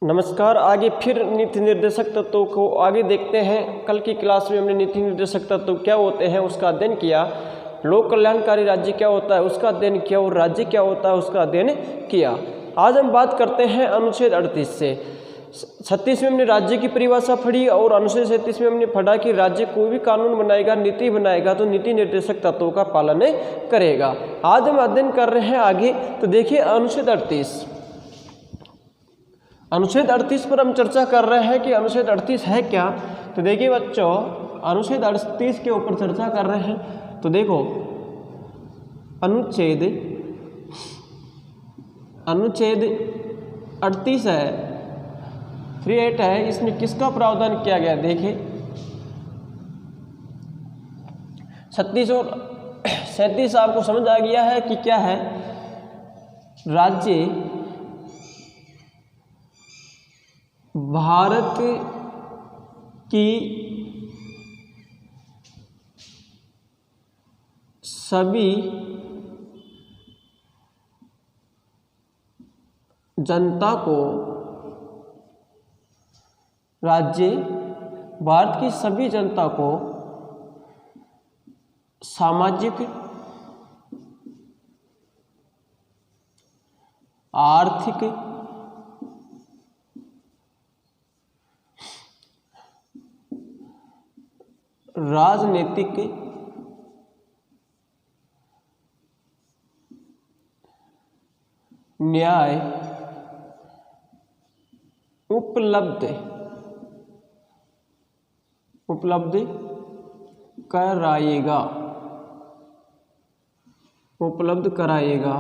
नमस्कार। आगे फिर नीति निर्देशक तत्वों को आगे देखते हैं। कल की क्लास में हमने नीति निर्देशक तत्व क्या होते हैं उसका अध्ययन किया, लोक कल्याणकारी राज्य क्या होता है उसका अध्ययन किया और राज्य क्या होता है उसका अध्ययन किया। आज हम बात करते हैं अनुच्छेद 38 से। 36 में हमने राज्य की परिभाषा पढ़ी और अनुच्छेद 37 में हमने पढ़ा कि राज्य कोई भी कानून बनाएगा, नीति बनाएगा तो नीति निर्देशक तत्वों का पालन करेगा। आज हम अध्ययन कर रहे हैं आगे। तो देखिए अनुच्छेद 38 पर हम चर्चा कर रहे हैं कि अनुच्छेद 38 है क्या। तो देखिए बच्चों, अनुच्छेद 38 के ऊपर चर्चा कर रहे हैं। तो देखो अनुच्छेद 38 है, 38 है, इसमें किसका प्रावधान किया गया। देखिए 36 और 37 आपको समझ आ गया है कि क्या है। राज्य भारत की सभी जनता को, राज्य भारत की सभी जनता को सामाजिक, आर्थिक, राजनीतिक, न्याय उपलब्ध कराएगा।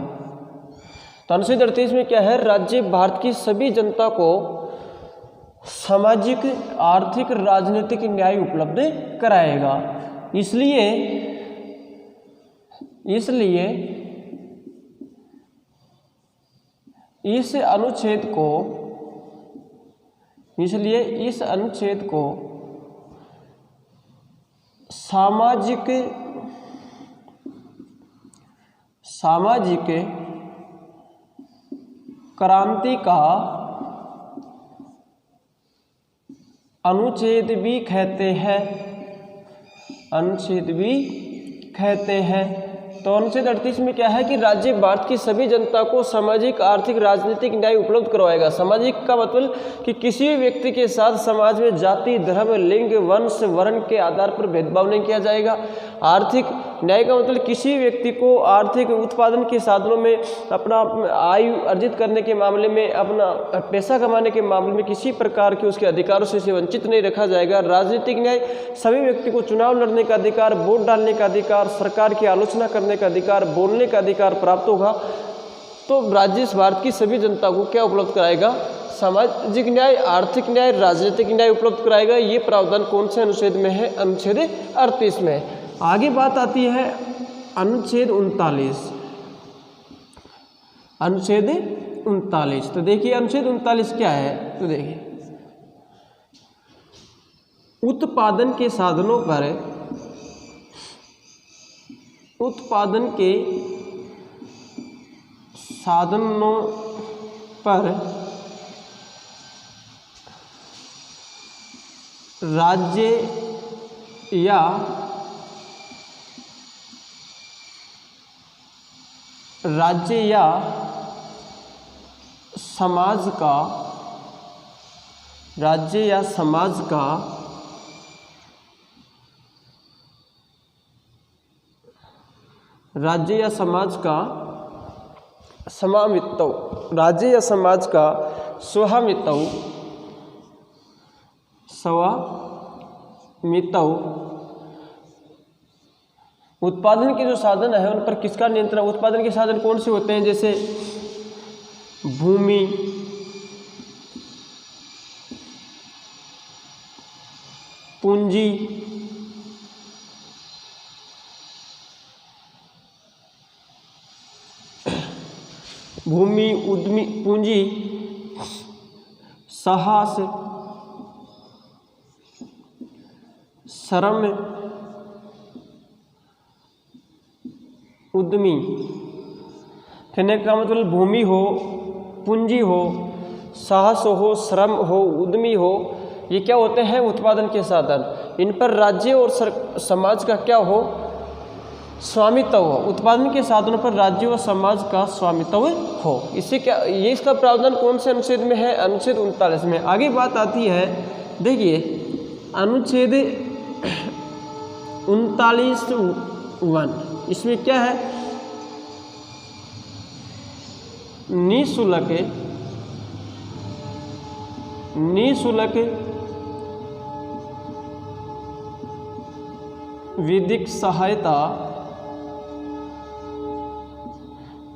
तो अनुच्छेद 38 में क्या है, राज्य भारत की सभी जनता को सामाजिक, आर्थिक, राजनीतिक न्याय उपलब्ध कराएगा। इसलिए इस अनुच्छेद को सामाजिक क्रांति का अनुच्छेद भी कहते हैं। तो अनुच्छेद 38 में क्या है कि राज्य भारत की सभी जनता को सामाजिक, आर्थिक, राजनीतिक न्याय उपलब्ध करवाएगा। सामाजिक का मतलब कि किसी भी व्यक्ति के साथ समाज में जाति, धर्म, लिंग, वंश, वर्ण के आधार पर भेदभाव नहीं किया जाएगा। आर्थिक न्याय का मतलब किसी व्यक्ति को आर्थिक उत्पादन के साधनों में, अपना आय अर्जित करने के मामले में, अपना पैसा कमाने के मामले में किसी प्रकार के उसके अधिकारों से वंचित नहीं रखा जाएगा। राजनीतिक न्याय, सभी व्यक्ति को चुनाव लड़ने का अधिकार, वोट डालने का अधिकार, सरकार की आलोचना करने का अधिकार, बोलने का अधिकार प्राप्त होगा। तो राज्य भारत की सभी जनता को क्या उपलब्ध कराएगा, सामाजिक न्याय, आर्थिक न्याय, राजनीतिक न्याय उपलब्ध कराएगा। ये प्रावधान कौन से अनुच्छेद में है, अनुच्छेद 38 में। आगे बात आती है अनुच्छेद 39। तो देखिए अनुच्छेद 39 क्या है। तो देखिए उत्पादन के साधनों पर राज्य या समाज का स्वामित्व उत्पादन के जो साधन है उन पर किसका नियंत्रण। उत्पादन के साधन कौन से होते हैं, जैसे भूमि, पूंजी, पूंजी, साहस, श्रम, उद्यमी। कहने का मतलब भूमि हो, पूंजी हो, साहस हो, श्रम हो, उद्यमी हो, ये क्या होते हैं? उत्पादन के साधन। इन पर राज्य और समाज का क्या हो? स्वामित्व हो। उत्पादन के साधनों पर राज्य व समाज का स्वामित्व हो। इससे क्या, ये इसका प्रावधान कौन से अनुच्छेद में है? अनुच्छेद 39 में। आगे बात आती है, देखिए अनुच्छेद 39(1), इसमें क्या है? निःशुल्क विधिक सहायता,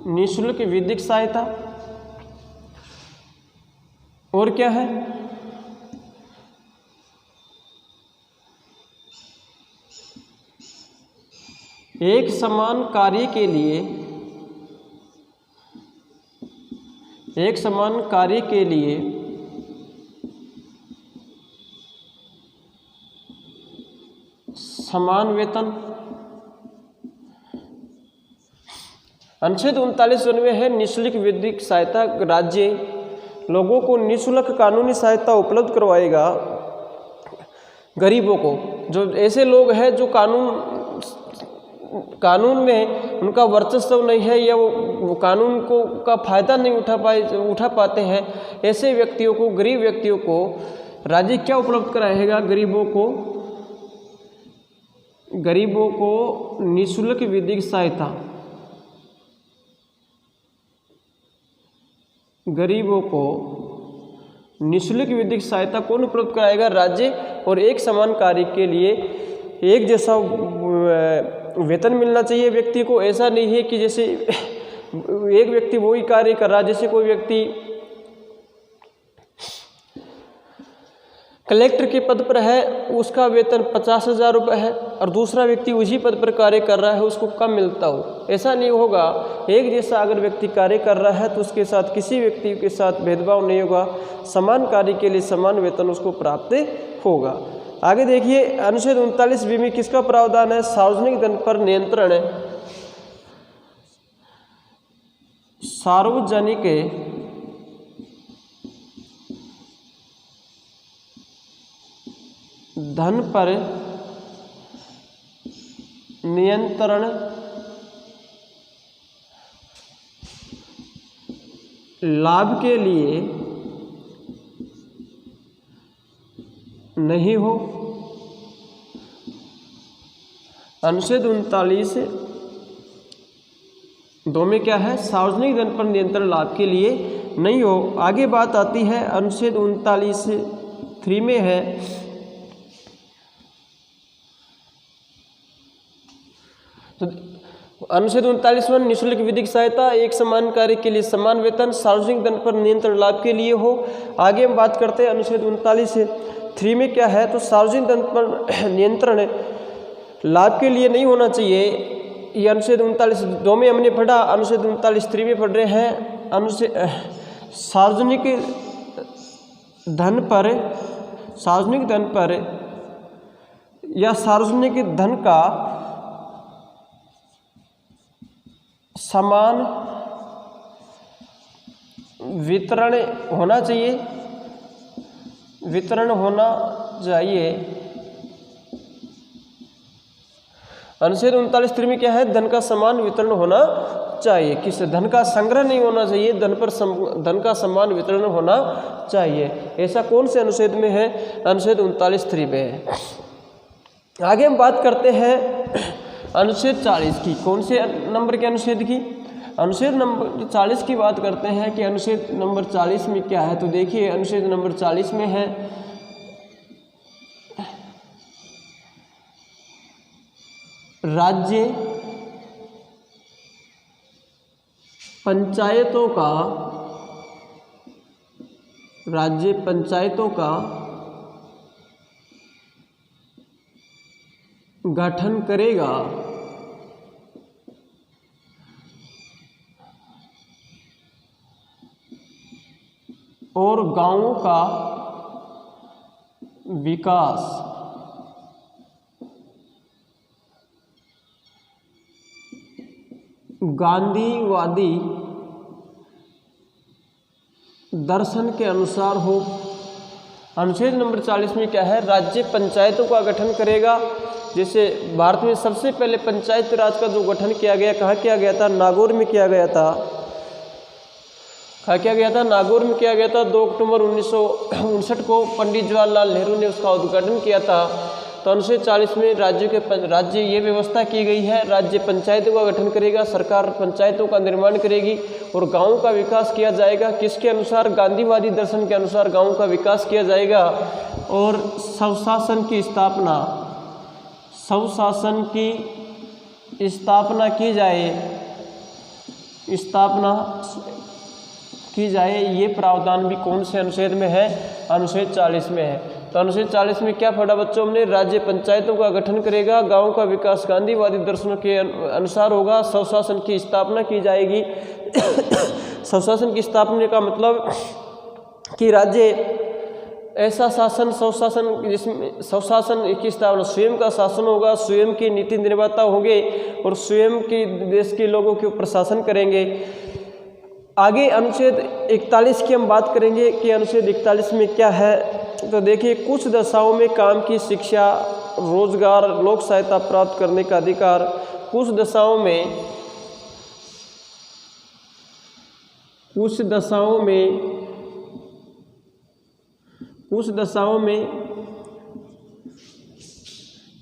निःशुल्क विधिक सहायता, और क्या है? एक समान कार्य के लिए समान वेतन। अनुच्छेद 39 में है निःशुल्क विधिक सहायता। राज्य लोगों को निःशुल्क कानूनी सहायता उपलब्ध करवाएगा। गरीबों को, जो ऐसे लोग हैं जो कानून में उनका वर्चस्व नहीं है या वो कानून को का फायदा नहीं उठा पाते हैं, ऐसे व्यक्तियों को, गरीब व्यक्तियों को राज्य क्या उपलब्ध कराएगा? गरीबों को निःशुल्क विधिक सहायता। गरीबों को निःशुल्क विधिक सहायता कौन उपलब्ध कराएगा? राज्य। और एक समान कार्य के लिए एक जैसा वेतन मिलना चाहिए व्यक्ति को। ऐसा नहीं है कि जैसे एक व्यक्ति वही कार्य कर रहा है, जैसे कोई व्यक्ति कलेक्टर के पद पर है, उसका वेतन 50,000 रुपये है, और दूसरा व्यक्ति उसी पद पर कार्य कर रहा है, उसको कम मिलता हो। ऐसा नहीं होगा। एक जैसा अगर व्यक्ति कार्य कर रहा है तो उसके साथ, किसी व्यक्ति के साथ भेदभाव नहीं होगा। समान कार्य के लिए समान वेतन उसको प्राप्त होगा। आगे देखिए, अनुच्छेद 39 में किसका प्रावधान है? सार्वजनिक धन पर नियंत्रण है। सार्वजनिक धन पर नियंत्रण लाभ के लिए नहीं हो। अनुच्छेद 39(2) में क्या है? सार्वजनिक धन पर नियंत्रण लाभ के लिए नहीं हो। आगे बात आती है अनुच्छेद 39(3) में है, तो अनुच्छेद 39 निःशुल्क विधिक सहायता, एक समान कार्य के लिए समान वेतन, सार्वजनिक धन पर नियंत्रण लाभ के लिए हो। आगे हम बात करते हैं अनुच्छेद 39(3) में क्या है? तो सार्वजनिक धन पर नियंत्रण लाभ के लिए नहीं होना चाहिए। ये अनुच्छेद 39(2) में हमने पढ़ा, अनुच्छेद 39(3) में पढ़ रहे हैं। अनुच्छेद सार्वजनिक धन पर या सार्वजनिक धन का समान वितरण होना चाहिए। अनुच्छेद 39(3) में क्या है? धन का समान वितरण होना चाहिए। किससे? धन का संग्रह नहीं होना चाहिए, धन का समान वितरण होना चाहिए। ऐसा कौन से अनुच्छेद में है? अनुच्छेद 39(3) में है। आगे हम बात करते हैं अनुच्छेद 40 की। कौन से नंबर के अनुच्छेद की? अनुच्छेद नंबर 40 की बात करते हैं कि अनुच्छेद नंबर 40 में क्या है। तो देखिए, अनुच्छेद नंबर 40 में है राज्य पंचायतों का गठन करेगा और गांवों का विकास गांधीवादी दर्शन के अनुसार हो। अनुच्छेद नंबर 40 में क्या है, राज्य पंचायतों का गठन करेगा। जैसे भारत में सबसे पहले पंचायत राज का जो गठन किया गया, कहाँ किया गया था, नागौर में किया गया था। कहाँ किया गया था, नागौर में किया गया था। 2 अक्टूबर 1959 को पंडित जवाहरलाल नेहरू ने उसका उद्घाटन किया था। तो अनुच्छेद 40 में राज्य ये व्यवस्था की गई है, राज्य पंचायतों का गठन करेगा, सरकार पंचायतों का निर्माण करेगी और गाँव का विकास किया जाएगा। किसके अनुसार, गांधीवादी दर्शन के अनुसार गाँव का विकास किया जाएगा। और स्वशासन की स्थापना की जाए, ये प्रावधान भी कौन से अनुच्छेद में है, अनुच्छेद 40 में है। तो अनुच्छेद 40 में क्या पढ़ा बच्चों हमने, राज्य पंचायतों का गठन करेगा, गांव का विकास गांधीवादी दर्शनों के अनुसार होगा, स्वशासन की स्थापना की जाएगी। स्वशासन की स्थापना का मतलब कि राज्य ऐसा शासन, स्वशासन, जिसमें स्वशासन की स्थापना स्वयं का शासन होगा, स्वयं की नीति निर्माता होंगे और स्वयं की देश के लोगों के ऊपर शासन करेंगे। आगे अनुच्छेद 41 की हम बात करेंगे कि अनुच्छेद 41 में क्या है। तो देखिए, कुछ दशाओं में काम की शिक्षा, रोजगार, लोक सहायता प्राप्त करने का अधिकार। कुछ दशाओं में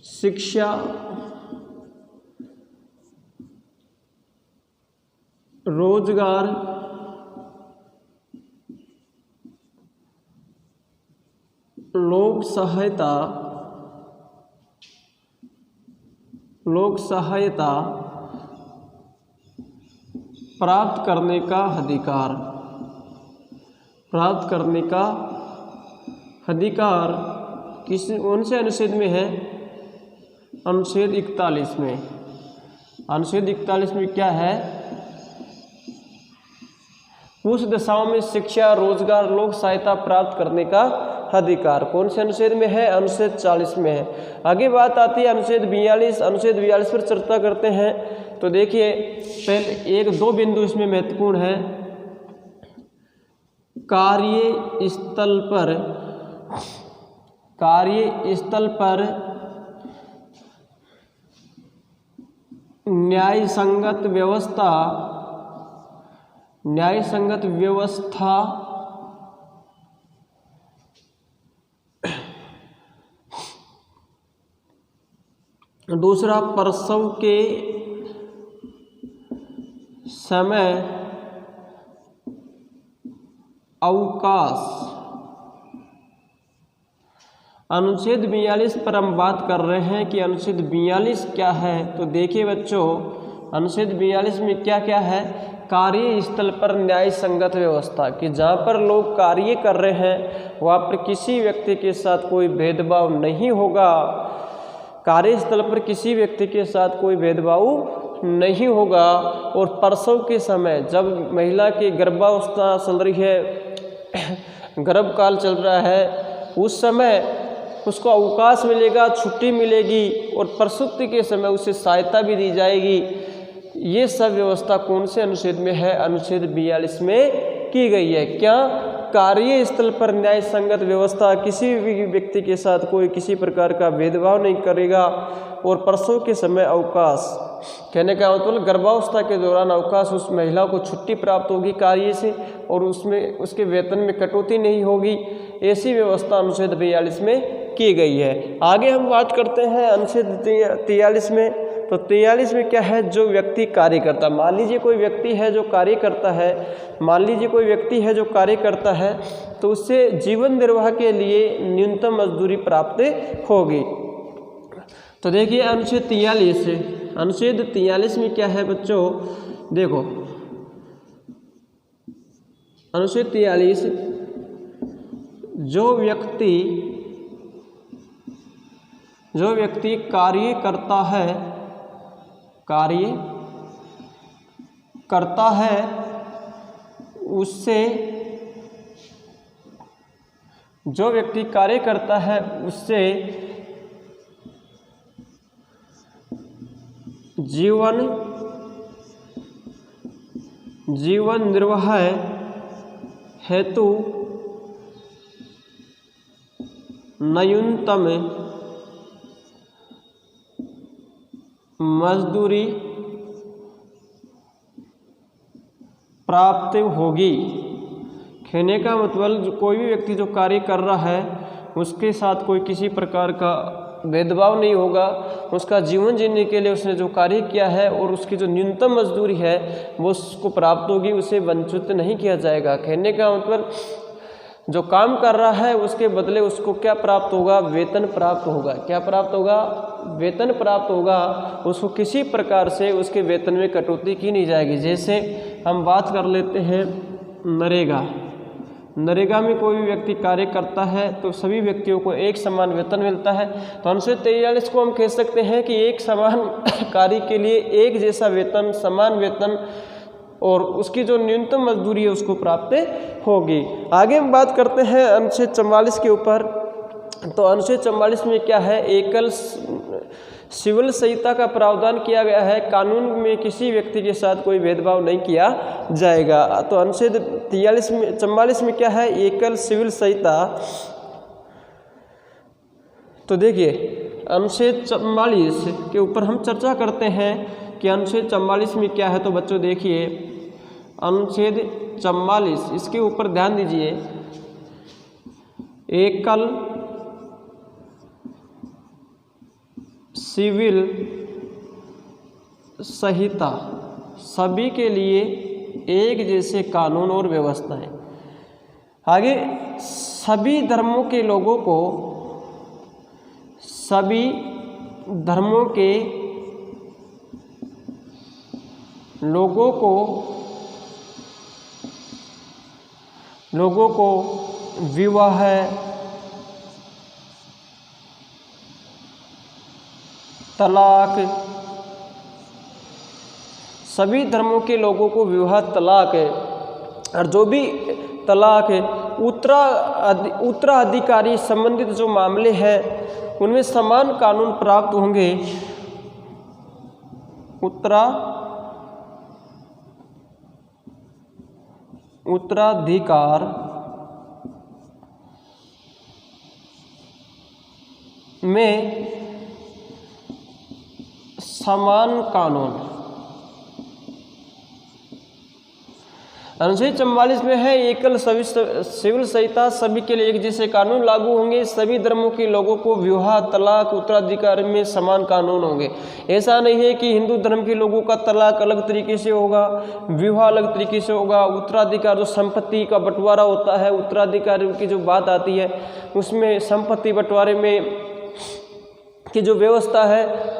शिक्षा, रोजगार, लोक सहायता प्राप्त करने का अधिकार कौन से अनुच्छेद में है, अनुच्छेद 41 में। अनुच्छेद 41 में क्या है, कुछ दशाओं में शिक्षा, रोजगार, लोक सहायता प्राप्त करने का अधिकार कौन से अनुच्छेद में है, अनुच्छेद 40 में है। आगे बात आती है अनुच्छेद 42। अनुच्छेद 42 पर चर्चा करते हैं। तो देखिए, पहले 1-2 बिंदु इसमें महत्वपूर्ण है। कार्यस्थल न्याय संगत व्यवस्था दूसरा, प्रसव के समय अवकाश। अनुच्छेद 42 पर हम बात कर रहे हैं कि अनुच्छेद 42 क्या है। तो देखिए बच्चों, अनुच्छेद 42 में क्या क्या है, कार्यस्थल पर न्याय संगत व्यवस्था, कि जहाँ पर लोग कार्य कर रहे हैं वहाँ पर किसी व्यक्ति के साथ कोई भेदभाव नहीं होगा। कार्यस्थल पर किसी व्यक्ति के साथ कोई भेदभाव नहीं होगा। और प्रसव के समय, जब महिला की गर्भावस्था चल रही है, गर्भकाल चल रहा है, उस समय उसको अवकाश मिलेगा, छुट्टी मिलेगी और प्रसूति के समय उसे सहायता भी दी जाएगी। ये सब व्यवस्था कौन से अनुच्छेद में है, अनुच्छेद 42 में की गई है। क्या, कार्यस्थल पर न्याय संगत व्यवस्था, किसी भी व्यक्ति के साथ कोई किसी प्रकार का भेदभाव नहीं करेगा। और प्रसव के समय अवकाश, कहने का मतलब गर्भावस्था के दौरान अवकाश, उस महिला को छुट्टी प्राप्त होगी कार्य से और उसमें उसके वेतन में कटौती नहीं होगी। ऐसी व्यवस्था अनुच्छेद 42 में की गई है। आगे हम बात करते हैं अनुच्छेद 43 में। तो 43 में क्या है, जो व्यक्ति कार्य करता, मान लीजिए कोई व्यक्ति है जो कार्य करता है, तो उससे जीवन निर्वाह के लिए न्यूनतम मजदूरी प्राप्त होगी। तो देखिए अनुच्छेद 43 में क्या है बच्चों, देखो अनुच्छेद 43, जो व्यक्ति कार्य करता है उससे, जो व्यक्ति कार्य करता है उससे जीवन निर्वाह हेतु न्यूनतम मजदूरी प्राप्त होगी। कहने का मतलब कोई भी व्यक्ति जो कार्य कर रहा है उसके साथ कोई किसी प्रकार का भेदभाव नहीं होगा। उसका जीवन जीने के लिए उसने जो कार्य किया है और उसकी जो न्यूनतम मजदूरी है वो उसको प्राप्त होगी, उसे वंचित नहीं किया जाएगा। कहने का मतलब जो काम कर रहा है उसके बदले उसको क्या प्राप्त होगा? वेतन प्राप्त होगा। क्या प्राप्त होगा? वेतन प्राप्त होगा। उसको किसी प्रकार से उसके वेतन में कटौती की नहीं जाएगी। जैसे हम बात कर लेते हैं नरेगा। नरेगा में कोई भी व्यक्ति कार्य करता है तो सभी व्यक्तियों को एक समान वेतन मिलता है। तो अनुच्छेद 43 को हम कह सकते हैं कि एक समान कार्य के लिए एक जैसा वेतन, समान वेतन और उसकी जो न्यूनतम मजदूरी है उसको प्राप्त होगी। आगे हम बात करते हैं अनुच्छेद 44 के ऊपर। तो अनुच्छेद 44 में क्या है? एकल सिविल संहिता का प्रावधान किया गया है। कानून में किसी व्यक्ति के साथ कोई भेदभाव नहीं किया जाएगा। तो अनुच्छेद 44 में क्या है? एकल सिविल संहिता। तो देखिए अनुच्छेद 44 के ऊपर हम चर्चा करते हैं कि अनुच्छेद 44 में क्या है। तो बच्चों देखिए अनुच्छेद 44 इसके ऊपर ध्यान दीजिए। एकल सिविल संहिता, सभी के लिए एक जैसे कानून और व्यवस्थाएं। आगे सभी धर्मों के लोगों को, सभी धर्मों के लोगों को विवाह, तलाक, सभी धर्मों के लोगों को विवाह, तलाक है और जो भी तलाक है उत्तराधिकारी संबंधित जो मामले हैं उनमें समान कानून प्राप्त होंगे। उत्तराधिकार में समान कानून। अनुच्छेद 44 में है एकल सिविल संहिता, सभी के लिए एक जैसे कानून लागू होंगे। सभी धर्मों के लोगों को विवाह, तलाक, उत्तराधिकार में समान कानून होंगे। ऐसा नहीं है कि हिंदू धर्म के लोगों का तलाक अलग तरीके से होगा, विवाह अलग तरीके से होगा। उत्तराधिकार जो संपत्ति का बंटवारा होता है, उत्तराधिकार की जो बात आती है उसमें संपत्ति बंटवारे में की जो व्यवस्था है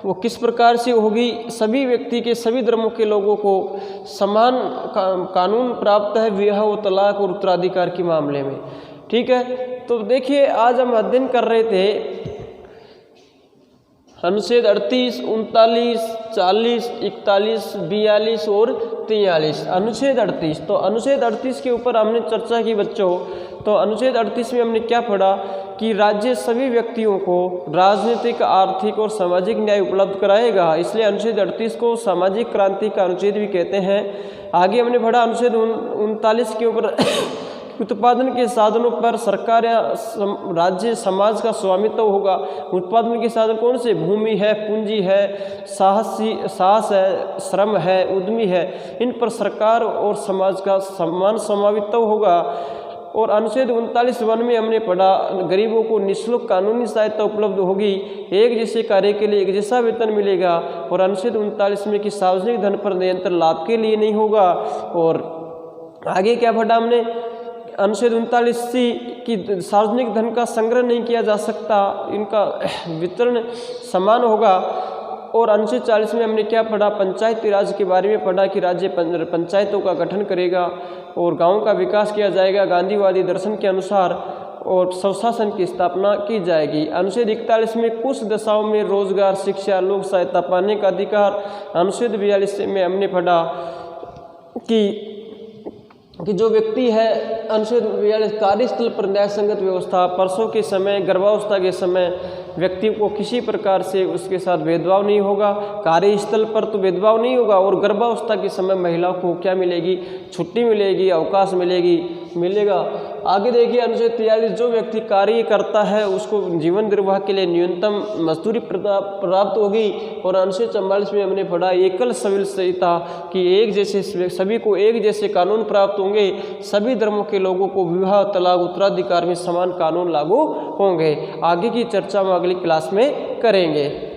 वो किस प्रकार से होगी। सभी व्यक्ति के, सभी धर्मों के लोगों को समान कानून प्राप्त है विवाह और तलाक और उत्तराधिकार के मामले में। ठीक है, तो देखिए आज हम अध्ययन कर रहे थे अनुच्छेद 38, 39, 40, 41, 42 और 43। अनुच्छेद 38, तो अनुच्छेद 38 के ऊपर हमने चर्चा की बच्चों। तो अनुच्छेद 38 में हमने क्या पढ़ा कि राज्य सभी व्यक्तियों को राजनीतिक, आर्थिक और सामाजिक न्याय उपलब्ध कराएगा। इसलिए अनुच्छेद 38 को सामाजिक क्रांति का अनुच्छेद भी कहते हैं। आगे हमने पढ़ा अनुच्छेद 39 के ऊपर उत्पादन के साधनों पर सरकार या राज्य समाज का स्वामित्व होगा। उत्पादन के साधन कौन से? भूमि है, पूंजी है, साहस है, श्रम है, उद्यमी है। इन पर सरकार और समाज का समान स्वामित्व होगा। और अनुच्छेद 39(1) में हमने पढ़ा गरीबों को निःशुल्क कानूनी सहायता उपलब्ध होगी, एक जैसे कार्य के लिए एक जैसा वेतन मिलेगा। और अनुच्छेद 39 में कि सार्वजनिक धन पर नियंत्रण लाभ के लिए नहीं होगा। और आगे क्या पढ़ा हमने? अनुच्छेद 39C की सार्वजनिक धन का संग्रह नहीं किया जा सकता, इनका वितरण समान होगा। और अनुच्छेद 40 में हमने क्या पढ़ा? पंचायती राज के बारे में पढ़ा कि राज्य पंचायतों का गठन करेगा और गांव का विकास किया जाएगा गांधीवादी दर्शन के अनुसार, और स्वशासन की स्थापना की जाएगी। अनुच्छेद 41 में कुछ दशाओं में रोजगार, शिक्षा, लोक सहायता पाने का अधिकार। अनुच्छेद 42 में हमने पढ़ा कि जो व्यक्ति है, अनुच्छेद 42 कार्यस्थल पर न्याय संगत व्यवस्था। प्रसव के समय, गर्भावस्था के समय व्यक्ति को किसी प्रकार से उसके साथ भेदभाव नहीं होगा। कार्यस्थल पर तो भेदभाव नहीं होगा और गर्भावस्था के समय महिलाओं को क्या मिलेगी? छुट्टी मिलेगी, अवकाश मिलेगी। मिलेगा। आगे देखिए अनुच्छेद 43, जो व्यक्ति कार्य करता है उसको जीवन निर्वाह के लिए न्यूनतम मजदूरी प्राप्त होगी। और अनुच्छेद 44 में हमने पढ़ा एकल सिविल संहिता कि एक जैसे सभी को एक जैसे कानून प्राप्त होंगे, सभी धर्मों के लोगों को विवाह, तलाक, उत्तराधिकार में समान कानून लागू होंगे। आगे की चर्चा हम अगली क्लास में करेंगे।